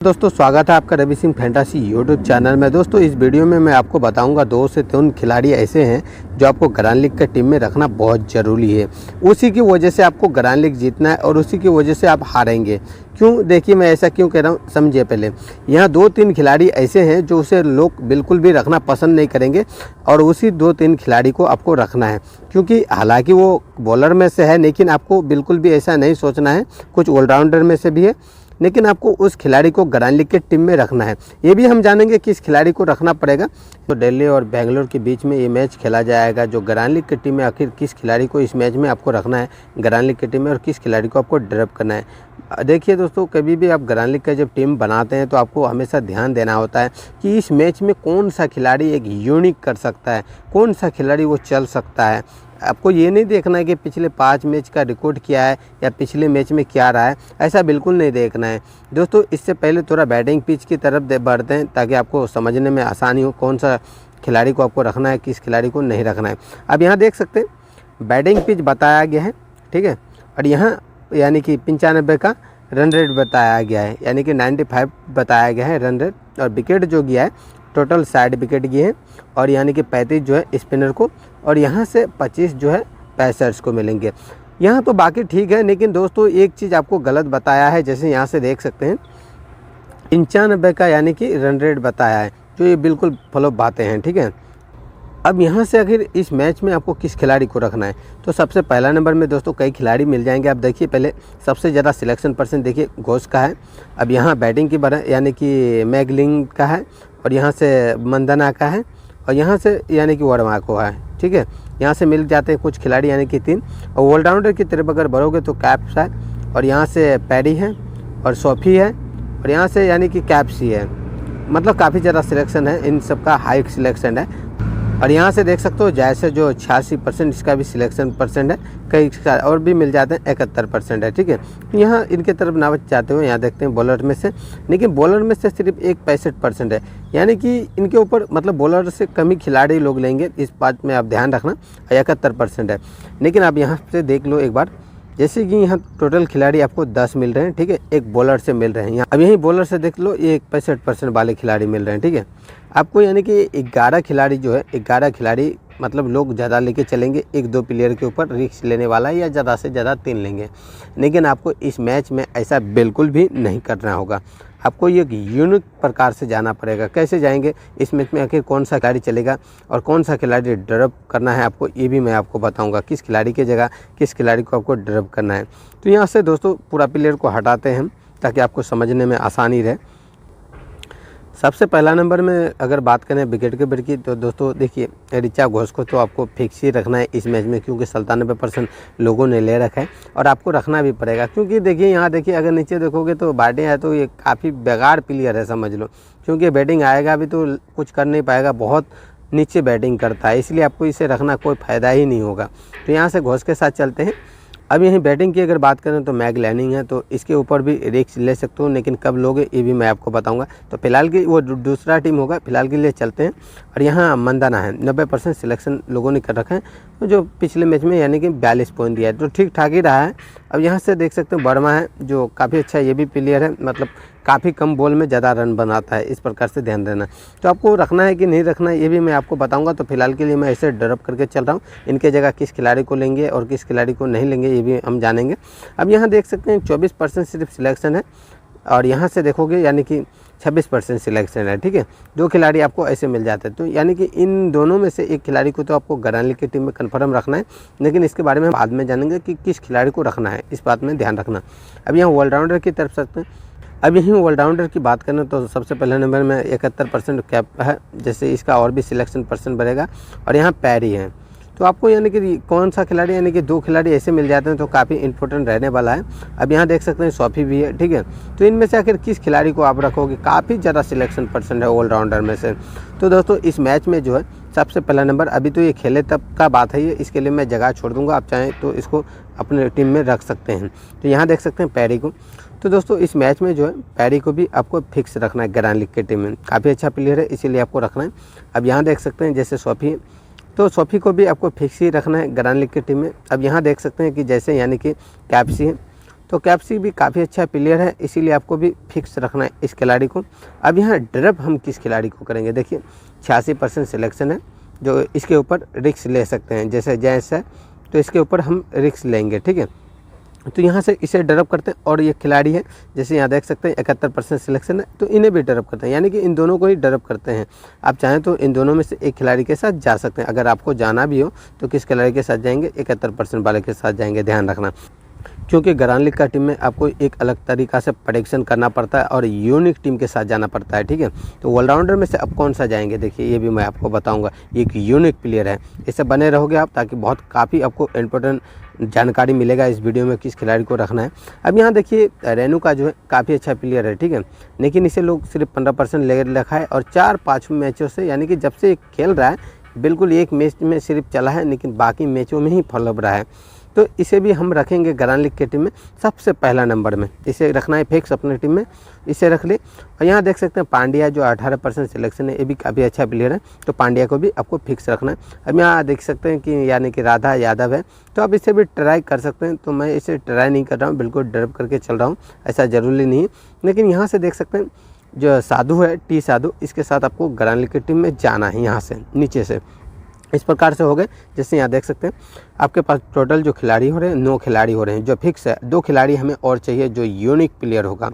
दोस्तों स्वागत है आपका Ravi Singh fantasy YouTube channel में। दोस्तों इस वीडियो में मैं आपको बताऊंगा 2 से 3 खिलाड़ी ऐसे हैं जो आपको ग्रैंड लीग के टीम में रखना बहुत ज़रूरी है। उसी की वजह से आपको ग्रैंड लीग जीतना है और उसी की वजह से आप हारेंगे। क्यों, देखिए मैं ऐसा क्यों कह रहा हूँ, समझिए। पहले यहाँ 2-3 खिलाड़ी ऐसे हैं जो उसे लोग बिल्कुल भी रखना पसंद नहीं करेंगे और उसी 2-3 खिलाड़ी को आपको रखना है। क्योंकि हालांकि वो बॉलर में से है, लेकिन आपको बिल्कुल भी ऐसा नहीं सोचना है। कुछ ऑलराउंडर में से भी है, लेकिन आपको उस खिलाड़ी को ग्रैंड लीग के टीम में रखना है। ये भी हम जानेंगे किस खिलाड़ी को रखना पड़ेगा। तो दिल्ली और बेंगलोर के बीच में ये मैच खेला जाएगा जो ग्रैंड लीग की टीम में आखिर किस खिलाड़ी को इस मैच में आपको रखना है ग्रैंड लीग की टीम में और किस खिलाड़ी को आपको ड्रॉप करना है। देखिए दोस्तों, कभी भी आप ग्रैंड लीग का जब टीम बनाते हैं तो आपको हमेशा ध्यान देना होता है कि इस मैच में कौन सा खिलाड़ी एक यूनिक कर सकता है, कौन सा खिलाड़ी वो चल सकता है। आपको ये नहीं देखना है कि पिछले 5 मैच का रिकॉर्ड क्या है या पिछले मैच में क्या रहा है, ऐसा बिल्कुल नहीं देखना है दोस्तों। इससे पहले थोड़ा बैटिंग पिच की तरफ बढ़ते हैं ताकि आपको समझने में आसानी हो कौन सा खिलाड़ी को आपको रखना है, किस खिलाड़ी को नहीं रखना है। अब यहाँ देख सकते हैं बैटिंग पिच बताया गया है, ठीक है। और यहाँ यानी कि 95 का रन रेट बताया गया है, यानी कि 95 बताया गया है रन रेट। और विकेट जो गया है टोटल 60 विकेट गए हैं और यानी कि 35 जो है स्पिनर को और यहाँ से 25 जो है पेसर्स को मिलेंगे। यहाँ तो बाकी ठीक है, लेकिन दोस्तों एक चीज़ आपको गलत बताया है। जैसे यहाँ से देख सकते हैं 95 का यानी कि रन रेट बताया है, जो ये बिल्कुल फ्लॉप बातें हैं, ठीक है। अब यहाँ से आखिर इस मैच में आपको किस खिलाड़ी को रखना है, तो सबसे पहला नंबर में दोस्तों कई खिलाड़ी मिल जाएंगे। आप देखिए पहले सबसे ज़्यादा सिलेक्शन परसेंट देखिए घोष का है। अब यहाँ बैटिंग की बड़ा यानी कि मैगलिंग का है और यहाँ से मंदना का है और यहाँ से यानी कि वर्मा को है, ठीक है। यहाँ से मिल जाते हैं कुछ खिलाड़ी यानी कि 3। और ऑलराउंडर की तरफ अगर बढ़ोगे तो कैप्स है और यहाँ से पैडी है और सोफी है और यहाँ से यानी कि कैप्सी है। मतलब काफ़ी ज़्यादा सिलेक्शन है, इन सब का हाई सिलेक्शन है। और यहाँ से देख सकते हो जैसे जो 86% इसका भी सिलेक्शन परसेंट है, कई और भी मिल जाते हैं 71% है, ठीक है। यहाँ इनके तरफ ना जाते हुए यहाँ देखते हैं बॉलर में से, लेकिन बॉलर में से सिर्फ एक 65% है, यानी कि इनके ऊपर मतलब बॉलर से कम ही खिलाड़ी लोग लेंगे, इस बात में आप ध्यान रखना। 71% है, लेकिन आप यहाँ से देख लो एक बार, जैसे कि यहाँ टोटल खिलाड़ी आपको 10 मिल रहे हैं, ठीक है, एक बॉलर से मिल रहे हैं। यहाँ अब यही बॉलर से देख लो ये 65% वाले खिलाड़ी मिल रहे हैं, ठीक है। आपको यानी कि 11 खिलाड़ी जो है 11 खिलाड़ी मतलब लोग ज़्यादा लेके चलेंगे, 1-2 प्लेयर के ऊपर रिस्क लेने वाला है या ज़्यादा से ज़्यादा 3 लेंगे। लेकिन आपको इस मैच में ऐसा बिल्कुल भी नहीं करना होगा। आपको ये यूनिक प्रकार से जाना पड़ेगा। कैसे जाएंगे इस मैच में, आखिर कौन सा खिलाड़ी चलेगा और कौन सा खिलाड़ी ड्रॉप करना है आपको, ये भी मैं आपको बताऊंगा। किस खिलाड़ी की जगह किस खिलाड़ी को आपको ड्रॉप करना है। तो यहाँ से दोस्तों पूरा प्लेयर को हटाते हैं ताकि आपको समझने में आसानी रहे। सबसे पहला नंबर में अगर बात करें विकेट कीपर की, तो दोस्तों देखिए ऋचा घोष को तो आपको फिक्स ही रखना है इस मैच में, क्योंकि 97% लोगों ने ले रखा है और आपको रखना भी पड़ेगा। क्योंकि देखिए यहाँ देखिए अगर नीचे देखोगे तो बाटे है तो ये काफ़ी बेकार प्लेयर है समझ लो, क्योंकि बैटिंग आएगा भी तो कुछ कर नहीं पाएगा, बहुत नीचे बैटिंग करता है, इसलिए आपको इसे रखना कोई फ़ायदा ही नहीं होगा। तो यहाँ से घोष के साथ चलते हैं। अब यहीं बैटिंग की अगर बात करें तो मैग लैनिंग है, तो इसके ऊपर भी रिस्क ले सकते हो, लेकिन कब लोगे ये भी मैं आपको बताऊंगा। तो फिलहाल की वो दूसरा टीम होगा, फिलहाल के लिए चलते हैं। और यहाँ मंदाना है, 90% सिलेक्शन लोगों ने कर रखा है, तो जो पिछले मैच में यानी कि 42 पॉइंट दिया है, तो ठीक ठाक ही रहा है। अब यहाँ से देख सकते हो वर्मा है जो काफ़ी अच्छा ये भी प्लेयर है, मतलब काफ़ी कम बॉल में ज़्यादा रन बनाता है, इस प्रकार से ध्यान देना। तो आपको रखना है कि नहीं रखना है ये भी मैं आपको बताऊंगा। तो फिलहाल के लिए मैं ऐसे ड्रॉप करके चल रहा हूँ। इनके जगह किस खिलाड़ी को लेंगे और किस खिलाड़ी को नहीं लेंगे ये भी हम जानेंगे। अब यहाँ देख सकते हैं 24% सिर्फ सिलेक्शन है और यहाँ से देखोगे यानी कि 26% सिलेक्शन है, ठीक है। 2 खिलाड़ी आपको ऐसे मिल जाते हैं। तो यानी कि इन दोनों में से एक खिलाड़ी को तो आपको ग्रैंड लीग की टीम में कन्फर्म रखना है, लेकिन इसके बारे में बाद में जानेंगे कि किस खिलाड़ी को रखना है, इस बात में ध्यान रखना। अब यहाँ ऑलराउंडर की तरफ सकते हैं। अब यहीं ऑलराउंडर की बात करें तो सबसे पहले नंबर में 71% कैप है, जैसे इसका और भी सिलेक्शन परसेंट बढ़ेगा। और यहाँ पैरी है, तो आपको यानी कि कौन सा खिलाड़ी यानी कि 2 खिलाड़ी ऐसे मिल जाते हैं तो काफ़ी इंपॉर्टेंट रहने वाला है। अब यहाँ देख सकते हैं सोफी भी है, ठीक है। तो इनमें से आखिर किस खिलाड़ी को आप रखोगे, काफ़ी ज़्यादा सिलेक्शन परसेंट है ऑलराउंडर में से। तो दोस्तों इस मैच में जो है सबसे पहला नंबर, अभी तो ये खेले तब का बात है ये, इसके लिए मैं जगह छोड़ दूंगा, आप चाहें तो इसको अपने टीम में रख सकते हैं। तो यहाँ देख सकते हैं पैरी को। तो दोस्तों इस मैच में जो है पैरी को भी आपको फिक्स रखना है ग्रैंड लीग की टीम में, काफ़ी अच्छा प्लेयर है इसीलिए आपको रखना है। अब यहाँ देख सकते हैं जैसे सोफी, तो सोफी को भी आपको फिक्स ही रखना है ग्रैंड लीग की टीम में। अब यहाँ देख सकते हैं कि जैसे यानी कि कैप्सी है, तो कैप्सी भी काफ़ी अच्छा प्लेयर है, इसीलिए आपको भी फिक्स रखना है इस खिलाड़ी को। अब यहाँ ड्रॉप हम किस खिलाड़ी को करेंगे, देखिए 86% सिलेक्शन है, जो इसके ऊपर रिस्क ले सकते हैं। जैसे जैस है तो इसके ऊपर हम रिस्क लेंगे, ठीक है। तो यहाँ से इसे ड्रॉप करते हैं, और ये खिलाड़ी है जैसे यहाँ देख सकते हैं 71% सिलेक्शन है, तो इन्हें भी ड्रॉप करते हैं, यानी कि इन दोनों को ही ड्रॉप करते हैं। आप चाहें तो इन दोनों में से एक खिलाड़ी के साथ जा सकते हैं। अगर आपको जाना भी हो तो किस खिलाड़ी के साथ जाएंगे, 71% वाले के साथ जाएंगे, ध्यान रखना। क्योंकि ग्रांड लीग का टीम में आपको एक अलग तरीक़ा से प्रेडिक्शन करना पड़ता है और यूनिक टीम के साथ जाना पड़ता है, ठीक है। तो ऑलराउंडर में से अब कौन सा जाएंगे, देखिए ये भी मैं आपको बताऊंगा। एक यूनिक प्लेयर है, इससे बने रहोगे आप, ताकि बहुत काफ़ी आपको इम्पोर्टेंट जानकारी मिलेगा इस वीडियो में किस खिलाड़ी को रखना है। अब यहाँ देखिए रेनू का जो है काफ़ी अच्छा प्लेयर है, ठीक है, लेकिन इसे लोग सिर्फ 15% ले रखा है, और 4-5 मैचों से, यानी कि जब से खेल रहा है बिल्कुल एक मैच में सिर्फ चला है, लेकिन बाकी मैचों में ही फॉलोअप रहा है। तो इसे भी हम रखेंगे ग्रांड लीग के टीम में सबसे पहला नंबर में, इसे रखना है फिक्स अपने टीम में, इसे रख ले। और यहाँ देख सकते हैं पांड्या जो 18% सिलेक्शन है, ये भी काफ़ी अच्छा प्लेयर है, तो पांड्या को भी आपको फिक्स रखना है। अब यहाँ देख सकते हैं कि यानी कि राधा यादव है, तो आप इसे भी ट्राई कर सकते हैं। तो मैं इसे ट्राई नहीं कर रहा हूँ, बिल्कुल ड्रॉप करके चल रहा हूँ, ऐसा ज़रूरी नहीं है। लेकिन यहाँ से देख सकते हैं जो साधु है, टी साधु, इसके साथ आपको ग्रांड लीग की टीम में जाना है। यहाँ से नीचे से इस प्रकार से हो गए। जैसे यहाँ देख सकते हैं आपके पास टोटल जो खिलाड़ी हो रहे हैं 9 खिलाड़ी हो रहे हैं, जो फिक्स है। 2 खिलाड़ी हमें और चाहिए जो यूनिक प्लेयर होगा।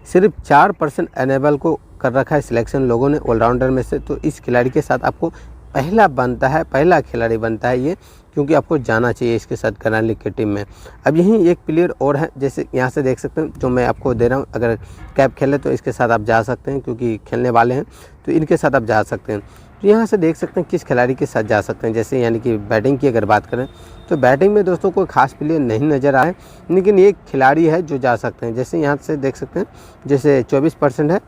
सिर्फ 4% एनेबल को कर रखा है सिलेक्शन लोगों ने ऑलराउंडर में से, तो इस खिलाड़ी के साथ आपको पहला खिलाड़ी बनता है ये, क्योंकि आपको जाना चाहिए इसके साथ ग्रांड लीग की टीम में। अब यहीं एक प्लेयर और है, जैसे यहाँ से देख सकते हैं जो मैं आपको दे रहा हूँ, अगर कैप खेले तो इसके साथ आप जा सकते हैं, क्योंकि खेलने वाले हैं तो इनके साथ आप जा सकते हैं। तो यहाँ से देख सकते हैं किस खिलाड़ी के साथ जा सकते हैं। जैसे यानी कि बैटिंग की अगर बात करें तो बैटिंग में दोस्तों कोई खास प्लेयर नहीं नज़र आए, लेकिन एक खिलाड़ी है जो जा सकते हैं। जैसे यहाँ से देख सकते हैं जैसे 24% है,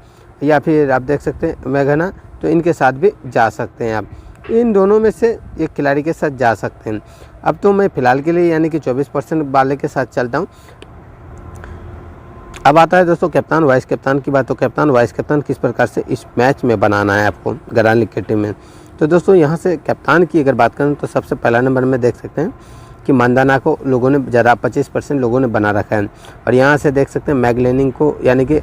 या फिर आप देख सकते हैं मेघना, तो इनके साथ भी जा सकते हैं आप। इन दोनों में से एक खिलाड़ी के साथ जा सकते हैं। अब तो मैं फ़िलहाल के लिए यानी कि 24% वाले के साथ चलता हूँ। अब आता है दोस्तों कप्तान वाइस कप्तान की बात। तो कप्तान वाइस कप्तान किस प्रकार से इस मैच में बनाना है आपको ग्रांड लीग की टीम में। तो दोस्तों यहाँ से कप्तान की अगर बात करें तो सबसे पहला नंबर में देख सकते हैं कि मंदाना को लोगों ने ज़रा 25% लोगों ने बना रखा है, और यहाँ से देख सकते हैं मैगलेनिंग को यानी कि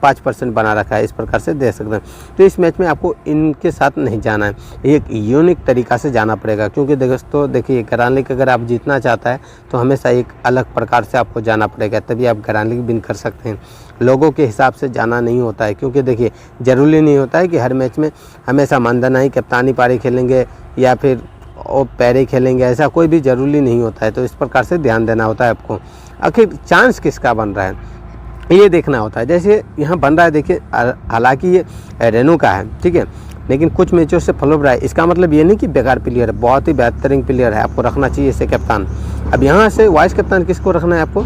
5% बना रखा है, इस प्रकार से देख सकते हैं। तो इस मैच में आपको इनके साथ नहीं जाना है, एक यूनिक तरीक़ा से जाना पड़ेगा, क्योंकि दोस्तों देखिए ग्रांड लीग अगर आप जीतना चाहता है तो हमेशा एक अलग प्रकार से आपको जाना पड़ेगा, तभी आप ग्रांड लीग विन कर सकते हैं। लोगों के हिसाब से जाना नहीं होता है, क्योंकि देखिए ज़रूरी नहीं होता है कि हर मैच में हमेशा मंदाना ही कप्तानी पारी खेलेंगे या फिर और पैरे खेलेंगे, ऐसा कोई भी ज़रूरी नहीं होता है। तो इस प्रकार से ध्यान देना होता है आपको। आखिर चांस किसका बन रहा है ये देखना होता है। जैसे यहाँ बन रहा है देखिए, हालांकि ये रेनू का है, ठीक है, लेकिन कुछ मैचों से फॉलो रहा है, इसका मतलब ये नहीं कि बेकार प्लेयर है, बहुत ही बेहतरीन प्लेयर है, आपको रखना चाहिए इसे कप्तान। अब यहाँ से वाइस कप्तान किसको रखना है आपको,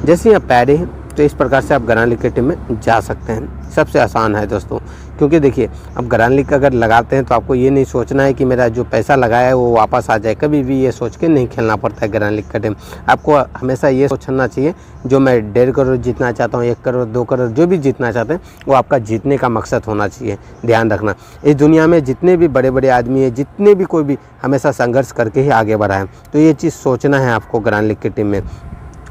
जैसे यहाँ पैरे है, तो इस प्रकार से आप ग्रांड लीग की टीम में जा सकते हैं। सबसे आसान है दोस्तों, क्योंकि देखिए अब ग्रांड लीग अगर लगाते हैं तो आपको ये नहीं सोचना है कि मेरा जो पैसा लगाया है वो वापस आ जाए, कभी भी ये सोच के नहीं खेलना पड़ता है ग्रांड लीग का टीम। आपको हमेशा ये सोचना चाहिए जो मैं 1.5 करोड़ जीतना चाहता हूँ, 1 करोड़ 2 करोड़ जो भी जीतना चाहते हैं, वो आपका जीतने का मकसद होना चाहिए। ध्यान रखना, इस दुनिया में जितने भी बड़े बड़े आदमी हैं, जितने भी कोई भी, हमेशा संघर्ष करके ही आगे बढ़ा है। तो ये चीज़ सोचना है आपको ग्रांड लीग की टीम में।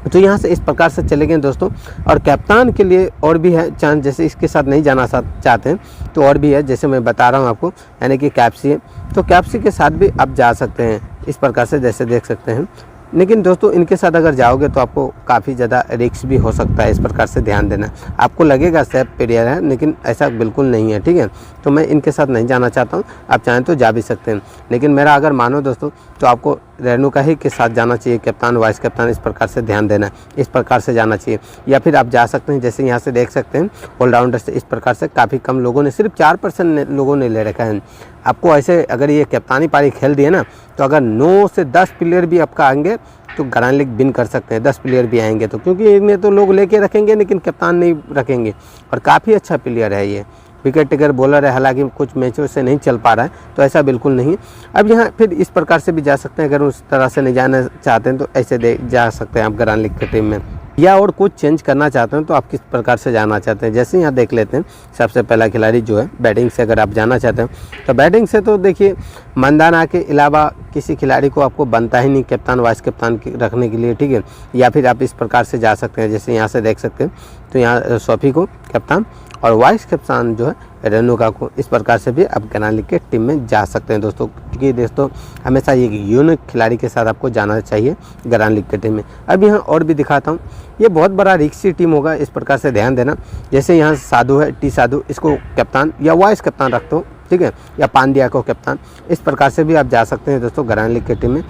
तो यहाँ से इस प्रकार से चले गए दोस्तों। और कप्तान के लिए और भी है चांस, जैसे इसके साथ नहीं जाना चाहते हैं तो और भी है, जैसे मैं बता रहा हूँ आपको, यानी कि कैप्सी है, तो कैप्सी के साथ भी आप जा सकते हैं इस प्रकार से, जैसे देख सकते हैं। लेकिन दोस्तों इनके साथ अगर जाओगे तो आपको काफ़ी ज़्यादा रिस्क भी हो सकता है, इस प्रकार से ध्यान देना। आपको लगेगा सेफ प्लेयर है, लेकिन ऐसा बिल्कुल नहीं है, ठीक है। तो मैं इनके साथ नहीं जाना चाहता हूँ, आप चाहें तो जा भी सकते हैं, लेकिन मेरा अगर मानो दोस्तों तो आपको रेनू का ही के साथ जाना चाहिए, कप्तान वाइस कप्तान, इस प्रकार से ध्यान देना है, इस प्रकार से जाना चाहिए। या फिर आप जा सकते हैं, जैसे यहाँ से देख सकते हैं ऑलराउंडर से इस प्रकार से काफ़ी कम लोगों ने, सिर्फ 4% लोगों ने ले रखा है। आपको ऐसे अगर ये कप्तानी पारी खेल दिए ना, तो अगर 9 से 10 प्लेयर भी आपका आएंगे तो ग्रांड लीग विन कर सकते हैं। 10 प्लेयर भी आएंगे तो, क्योंकि इनमें तो लोग लेके रखेंगे लेकिन कप्तान नहीं रखेंगे, और काफ़ी अच्छा प्लेयर है ये, विकेट टेकर बॉलर है, हालांकि कुछ मैचों से नहीं चल पा रहा है, तो ऐसा बिल्कुल नहीं। अब यहाँ फिर इस प्रकार से भी जा सकते हैं, अगर उस तरह से नहीं जाना चाहते हैं तो ऐसे जा सकते हैं आप ग्रांड लीग की टीम में। या और कुछ चेंज करना चाहते हैं तो आप किस प्रकार से जाना चाहते हैं। जैसे यहाँ देख लेते हैं, सबसे पहला खिलाड़ी जो है बैटिंग से अगर आप जाना चाहते हैं तो बैटिंग से तो देखिए मंदाना के अलावा किसी खिलाड़ी को आपको बनता ही नहीं कप्तान वाइस कप्तान रखने के लिए, ठीक है। या फिर आप इस प्रकार से जा सकते हैं, जैसे यहाँ से देख सकते हैं तो यहाँ सौफी को कप्तान और वाइस कप्तान जो है रेणुका को, इस प्रकार से भी आप गरान लीग के टीम में जा सकते हैं दोस्तों। क्योंकि दोस्तों हमेशा ये यूनिक खिलाड़ी के साथ आपको जाना चाहिए गरान लीग के टीम में। अब यहाँ और भी दिखाता हूँ, ये बहुत बड़ा रिक्सी टीम होगा, इस प्रकार से ध्यान देना। जैसे यहाँ साधु है, टी साधु, इसको कप्तान या वाइस कप्तान रखते हो, ठीक है, या पांड्या को कप्तान, इस प्रकार से भी आप जा सकते हैं दोस्तों गरान लीग के टीम में।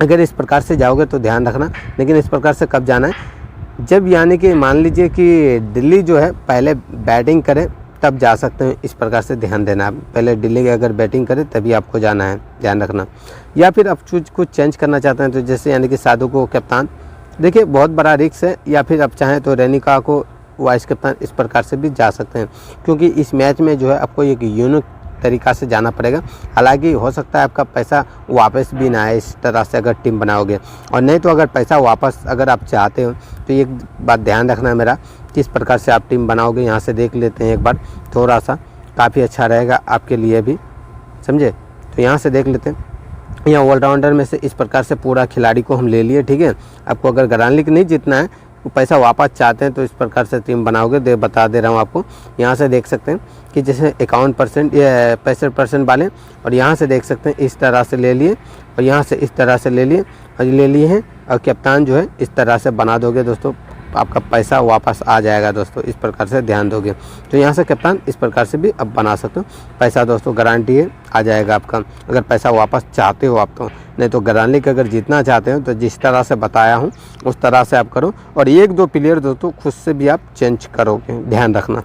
अगर इस प्रकार से जाओगे तो ध्यान रखना, लेकिन इस प्रकार से कब जाना है, जब यानी कि मान लीजिए कि दिल्ली जो है पहले बैटिंग करे तब जा सकते हैं, इस प्रकार से ध्यान देना। आप पहले दिल्ली अगर बैटिंग करे तभी आपको जाना है, ध्यान रखना। या फिर आप कुछ चेंज करना चाहते हैं तो जैसे यानी कि साधु को कप्तान, देखिए बहुत बड़ा रिस्क है, या फिर आप चाहें तो रेणुका को वाइस कप्तान, इस प्रकार से भी जा सकते हैं। क्योंकि इस मैच में जो है आपको एक यूनिक तरीक़ा से जाना पड़ेगा। हालांकि हो सकता है आपका पैसा वापस भी ना आए इस तरह से अगर टीम बनाओगे, और नहीं तो अगर पैसा वापस अगर आप चाहते हो तो एक बात ध्यान रखना है मेरा, किस प्रकार से आप टीम बनाओगे। यहाँ से देख लेते हैं एक बार, थोड़ा सा काफ़ी अच्छा रहेगा आपके लिए भी, समझे। तो यहाँ से देख लेते हैं, यहाँ ऑलराउंडर में से इस प्रकार से पूरा खिलाड़ी को हम ले लिए, ठीक है। आपको अगर गरान लीग नहीं जीतना है, पैसा वापस चाहते हैं तो इस प्रकार से टीम बनाओगे। बता दे रहा हूँ आपको, यहाँ से देख सकते हैं कि जैसे 51% या 65% वाले, और यहाँ से देख सकते हैं इस तरह से ले लिए, और यहाँ से इस तरह से ले लिए हैं, और कप्तान जो है इस तरह से बना दोगे दोस्तों, आपका पैसा वापस आ जाएगा दोस्तों, इस प्रकार से ध्यान दोगे। तो यहाँ से कप्तान इस प्रकार से भी आप बना सकते हो, पैसा दोस्तों गारंटी है आ जाएगा आपका, अगर पैसा वापस चाहते हो आप तो। नहीं तो गरान लीग अगर जीतना चाहते हो तो जिस तरह से बताया हूँ उस तरह से आप करो, और 1-2 प्लेयर दोस्तों खुद से भी आप चेंज करोगे, ध्यान रखना।